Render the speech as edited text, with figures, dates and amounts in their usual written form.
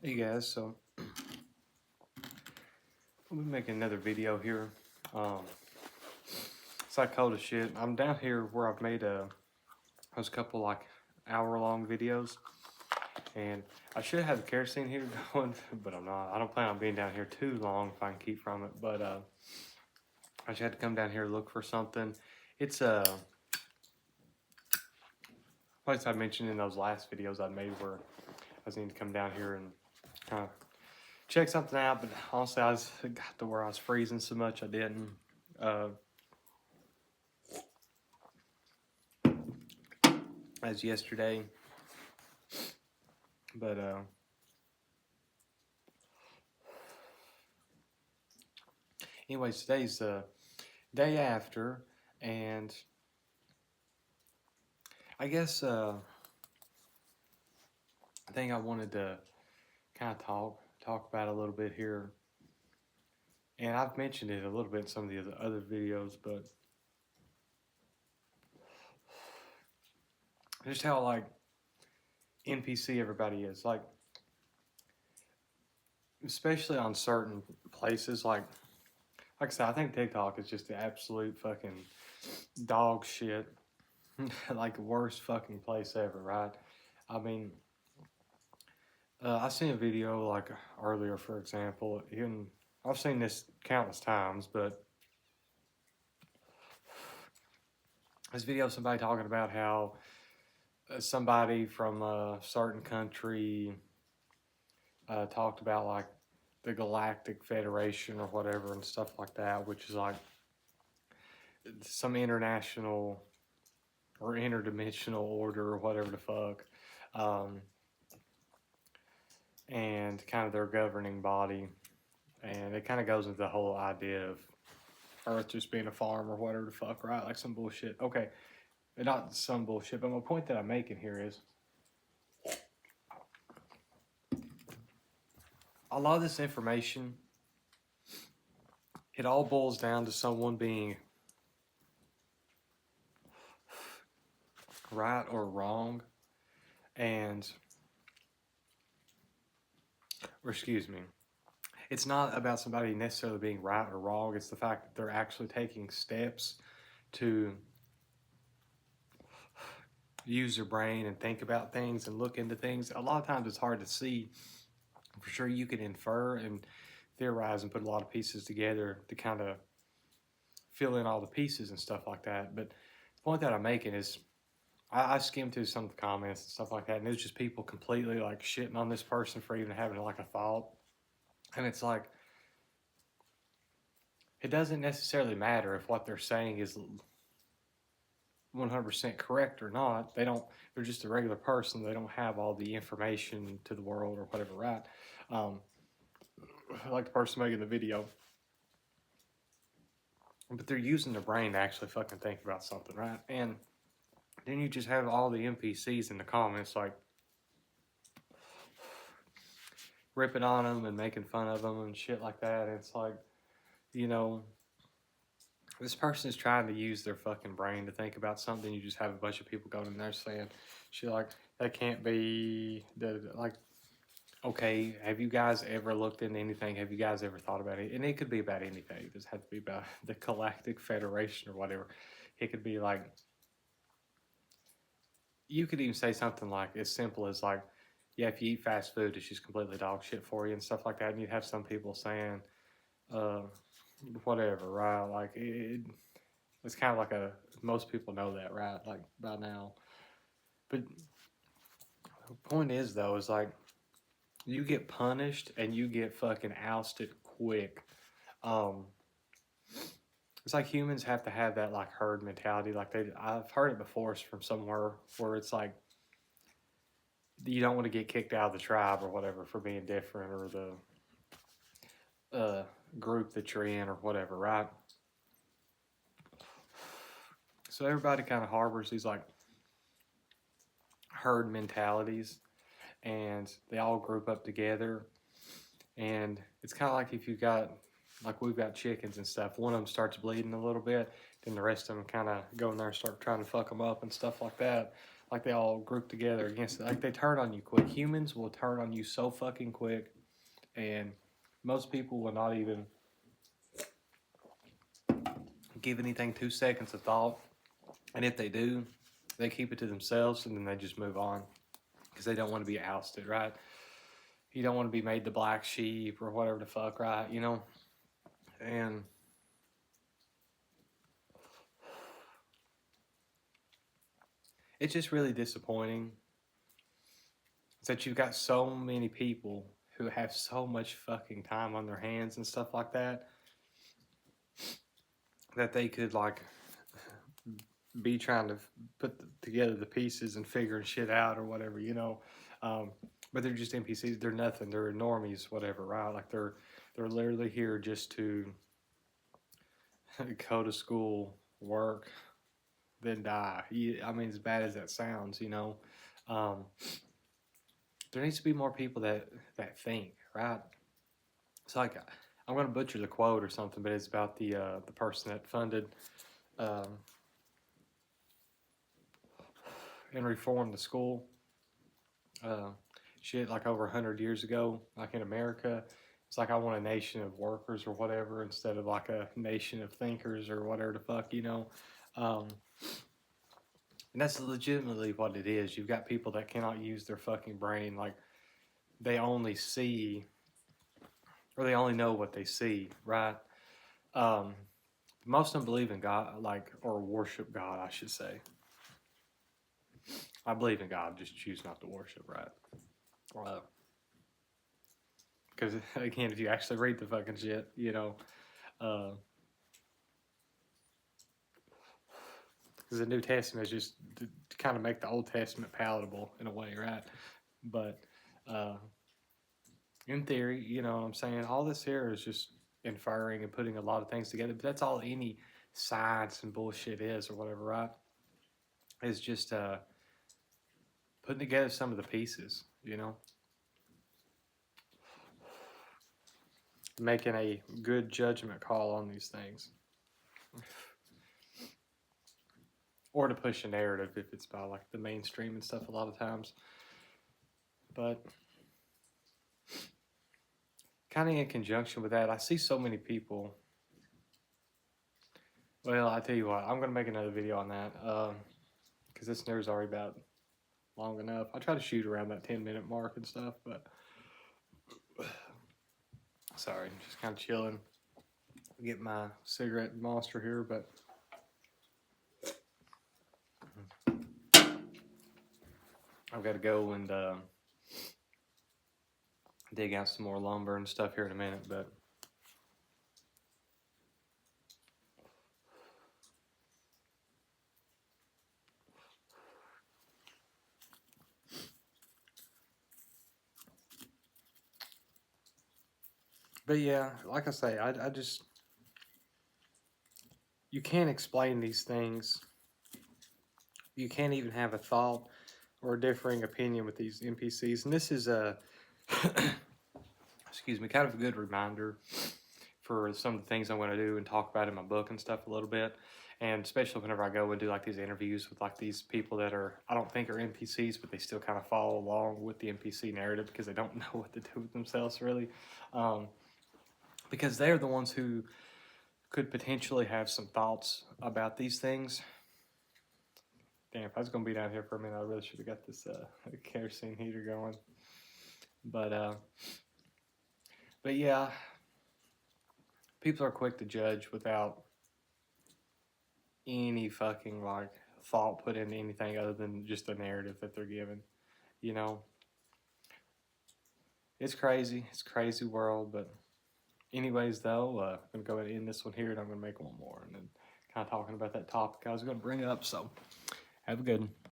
Hey guys, so we'll be making another video here. Um, it's like cold as shit. I'm down here where I've made those couple like hour-long videos, and I should have the kerosene here going, but I'm not. I don't plan on being down here too long if I can keep from it. But I just had to come down here to look for something. It's a place I mentioned in those last videos I made where I was needing to come down here and kind of check something out. But honestly, I got to where I was freezing so much I didn't. Uh, as yesterday. But anyways, today's the day after, and I guess the thing I wanted to kind of talk about a little bit here, and I've mentioned it a little bit in some of the other videos, but just how like NPC everybody is, like especially on certain places, like I said, I think TikTok is just the absolute fucking dog shit, like the worst fucking place ever, right? I mean, I seen a video like earlier, for example, and I've seen this countless times, but this video of somebody talking about how somebody from a certain country talked about like the Galactic Federation or whatever and stuff like that, which is like some international or interdimensional order or whatever the fuck. Um, and kind of their governing body. And it kind of goes into the whole idea of Earth just being a farm or whatever the fuck, right? Like some bullshit. Okay, not some bullshit, but my point that I'm making here is a lot of this information, it all boils down to someone being right or wrong, or excuse me, it's not about somebody necessarily being right or wrong. It's the fact that they're actually taking steps to use their brain and think about things and look into things. A lot of times it's hard to see. For sure, you can infer and theorize and put a lot of pieces together to kind of fill in all the pieces and stuff like that. But the point that I'm making is I skimmed through some of the comments and stuff like that, and it was just people completely like shitting on this person for even having like a thought. And it's like, it doesn't necessarily matter if what they're saying is 100% correct or not. They're just a regular person. They don't have all the information to the world or whatever, right? Um, like the person making the video. But they're using their brain to actually fucking think about something, right? And then you just have all the NPCs in the comments like ripping on them and making fun of them and shit like that. And it's like, you know, this person is trying to use their fucking brain to think about something. You just have a bunch of people going in there saying shit like, that can't be, like, okay, have you guys ever looked into anything? Have you guys ever thought about it? And it could be about anything. It doesn't have to be about the Galactic Federation or whatever. It could be like, you could even say something like as simple as like, yeah, if you eat fast food, it's just completely dog shit for you and stuff like that. And you'd have some people saying, uh, whatever, right? Like it's kind of like most people know that, right? Like by now. But the point is though, is like you get punished and you get fucking ousted quick. Um, it's like humans have to have that like herd mentality. Like I've heard it before from somewhere where it's like you don't want to get kicked out of the tribe or whatever for being different or the group that you're in or whatever, right? So everybody kind of harbors these like herd mentalities and they all group up together. And it's kind of like if you've got, like we've got chickens and stuff, one of them starts bleeding a little bit, then the rest of them kind of go in there and start trying to fuck them up and stuff like that. like they all group together against it. Like they turn on you quick. Humans will turn on you so fucking quick, and most people will not even give anything 2 seconds of thought. And if they do, they keep it to themselves and then they just move on because they don't want to be ousted, right? You don't want to be made the black sheep or whatever the fuck, right? You know? And it's just really disappointing that you've got so many people who have so much fucking time on their hands and stuff like that, that they could like be trying to put together the pieces and figuring shit out or whatever, you know. But they're just NPCs. They're nothing. They're normies, whatever, right? Like they're literally here just to go to school, work, then die. I mean, as bad as that sounds, you know, um, there needs to be more people that think, right? It's like I'm gonna butcher the quote or something, but it's about the person that funded um, and reformed the school. Shit, like over 100 years ago, like in America, it's like I want a nation of workers or whatever instead of like a nation of thinkers or whatever the fuck, you know. Um, and that's legitimately what it is. You've got people that cannot use their fucking brain, like they only see or they only know what they see, right? Um, most of them believe in God, like, or worship God, I should say. I believe in God, just choose not to worship, right? Because again, if you actually read the fucking shit, you know, because the New Testament is just to kind of make the Old Testament palatable in a way, right? But uh, in theory, you know what I'm saying? All this here is just inferring and putting a lot of things together. But that's all any science and bullshit is, or whatever, right? Is just putting together some of the pieces, you know, making a good judgment call on these things, or to push a narrative if it's by like the mainstream and stuff. A lot of times, but kind of in conjunction with that, I see so many people. Well, I tell you what, I'm gonna make another video on that because this news already about long enough. I try to shoot around that 10-minute mark and stuff, but sorry, just kind of chilling. Get my cigarette monster here, but I've got to go and dig out some more lumber and stuff here in a minute, but yeah, like I say, I just, you can't explain these things. You can't even have a thought or a differing opinion with these NPCs. And this is a, excuse me, kind of a good reminder for some of the things I'm going to do and talk about in my book and stuff a little bit. And especially whenever I go and do like these interviews with like these people that are, I don't think are NPCs, but they still kind of follow along with the NPC narrative because they don't know what to do with themselves really. Because they're the ones who could potentially have some thoughts about these things. Damn, if I was going to be down here for a minute, I really should have got this kerosene heater going. But yeah, people are quick to judge without any fucking like thought put into anything other than just the narrative that they're given. You know, it's crazy. It's a crazy world. But anyways, though, I'm gonna go ahead and end this one here, and I'm gonna make one more, and then kind of talking about that topic I was gonna bring up. So have a good one.